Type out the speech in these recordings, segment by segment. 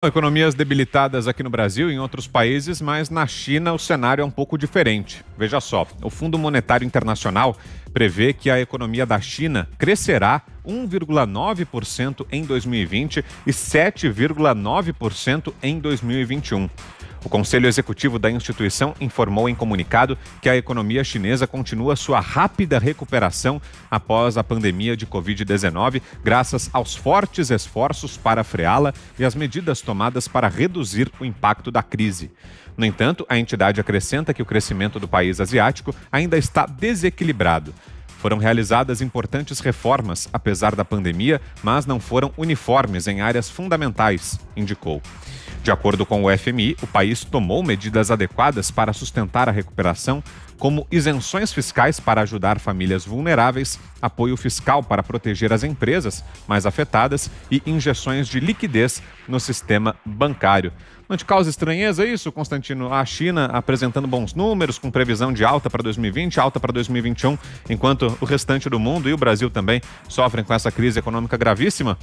Economias debilitadas aqui no Brasil e em outros países, mas na China o cenário é um pouco diferente. Veja só, o Fundo Monetário Internacional prevê que a economia da China crescerá 1,9% em 2020 e 7,9% em 2021. O Conselho Executivo da instituição informou em comunicado que a economia chinesa continua sua rápida recuperação após a pandemia de Covid-19, graças aos fortes esforços para freá-la e as medidas tomadas para reduzir o impacto da crise. No entanto, a entidade acrescenta que o crescimento do país asiático ainda está desequilibrado. Foram realizadas importantes reformas, apesar da pandemia, mas não foram uniformes em áreas fundamentais, indicou. De acordo com o FMI, o país tomou medidas adequadas para sustentar a recuperação, como isenções fiscais para ajudar famílias vulneráveis, apoio fiscal para proteger as empresas mais afetadas e injeções de liquidez no sistema bancário. Não te causa estranheza isso, Constantino? A China apresentando bons números, com previsão de alta para 2020, alta para 2021, enquanto o restante do mundo e o Brasil também sofrem com essa crise econômica gravíssima?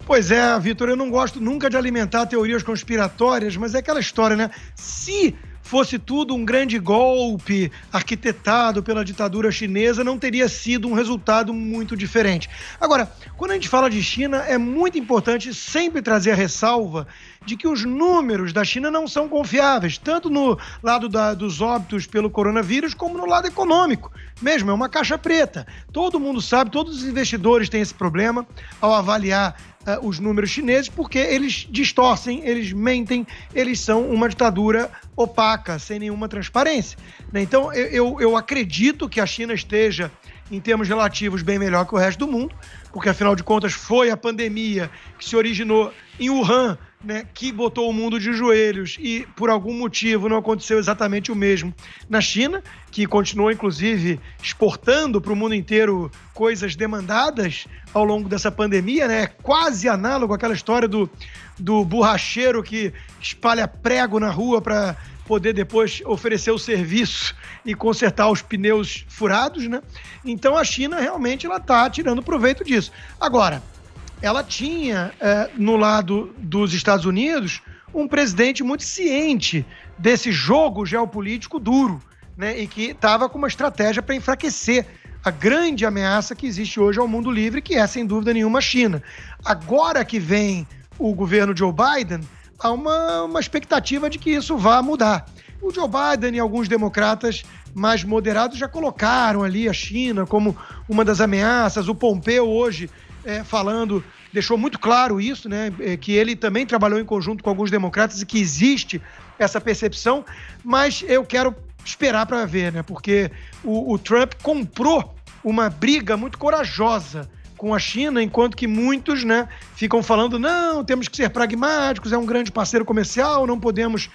Pois é, Vitor, eu não gosto nunca de alimentar teorias conspiratórias, mas é aquela história, né? Se fosse tudo um grande golpe arquitetado pela ditadura chinesa, não teria sido um resultado muito diferente. Agora, quando a gente fala de China, é muito importante sempre trazer a ressalva de que os números da China não são confiáveis, tanto no lado dos óbitos pelo coronavírus, como no lado econômico. Mesmo, é uma caixa preta. Todo mundo sabe, todos os investidores têm esse problema ao avaliar os números chineses, porque eles distorcem, eles mentem, eles são uma ditadura opaca, sem nenhuma transparência. Então, eu acredito que a China esteja, em termos relativos, bem melhor que o resto do mundo, porque, afinal de contas, foi a pandemia que se originou em Wuhan, né, que botou o mundo de joelhos e, por algum motivo, não aconteceu exatamente o mesmo na China, que continuou, inclusive, exportando para o mundo inteiro coisas demandadas ao longo dessa pandemia, né? É quase análogo àquela história do borracheiro que espalha prego na rua para poder depois oferecer o serviço e consertar os pneus furados, né? Então, a China realmente está tirando proveito disso. Agora, ela tinha, no lado dos Estados Unidos, um presidente muito ciente desse jogo geopolítico duro, né, e que estava com uma estratégia para enfraquecer a grande ameaça que existe hoje ao mundo livre, que é, sem dúvida nenhuma, a China. Agora que vem o governo Joe Biden, há uma expectativa de que isso vá mudar. O Joe Biden e alguns democratas mais moderados já colocaram ali a China como uma das ameaças. O Pompeo hoje falando, deixou muito claro isso, né, que ele também trabalhou em conjunto com alguns democratas e que existe essa percepção, mas eu quero esperar para ver, né, porque o Trump comprou uma briga muito corajosa com a China, enquanto que muitos, né, ficam falando, não, temos que ser pragmáticos, é um grande parceiro comercial, não podemos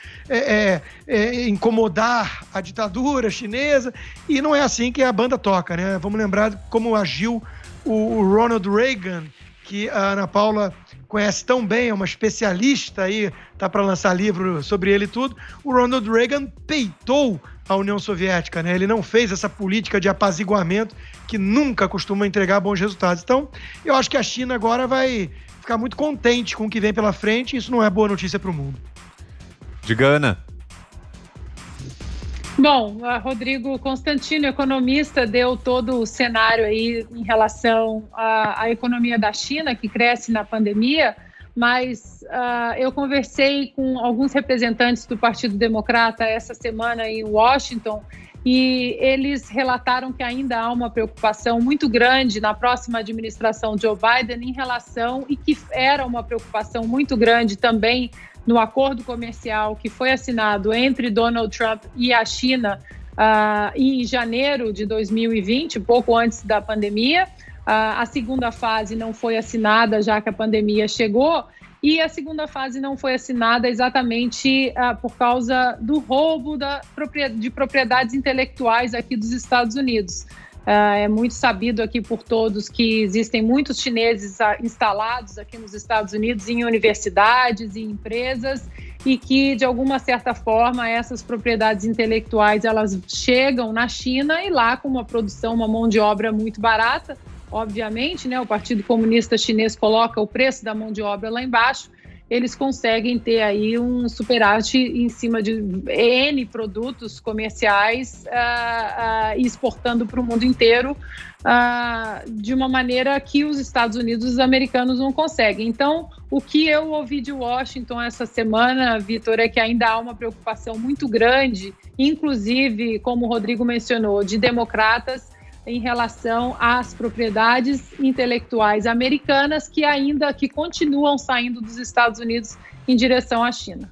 incomodar a ditadura chinesa, e não é assim que a banda toca, né? Vamos lembrar como agiu o Ronald Reagan, que a Ana Paula conhece tão bem, é uma especialista aí, tá para lançar livro sobre ele e tudo. O Ronald Reagan peitou a União Soviética, né? Ele não fez essa política de apaziguamento que nunca costuma entregar bons resultados. Então, eu acho que a China agora vai ficar muito contente com o que vem pela frente, e isso não é boa notícia para o mundo. Diga, Ana. Bom, Rodrigo Constantino, economista, deu todo o cenário aí em relação à economia da China, que cresce na pandemia, mas eu conversei com alguns representantes do Partido Democrata essa semana em Washington, e eles relataram que ainda há uma preocupação muito grande na próxima administração Joe Biden em relação, e que era uma preocupação muito grande também no acordo comercial que foi assinado entre Donald Trump e a China em janeiro de 2020, pouco antes da pandemia. A segunda fase não foi assinada, já que a pandemia chegou, e a segunda fase não foi assinada exatamente por causa do roubo de propriedades intelectuais aqui dos Estados Unidos. É muito sabido aqui por todos que existem muitos chineses instalados aqui nos Estados Unidos em universidades e empresas, e que, de alguma certa forma, essas propriedades intelectuais elas chegam na China, e lá com uma produção, uma mão de obra muito barata, obviamente, né? O Partido Comunista Chinês coloca o preço da mão de obra lá embaixo, eles conseguem ter aí um superávit em cima de N produtos comerciais e exportando para o mundo inteiro de uma maneira que os Estados Unidos e os americanos não conseguem. Então, o que eu ouvi de Washington essa semana, Vitor, é que ainda há uma preocupação muito grande, inclusive, como o Rodrigo mencionou, de democratas em relação às propriedades intelectuais americanas que continuam saindo dos Estados Unidos em direção à China.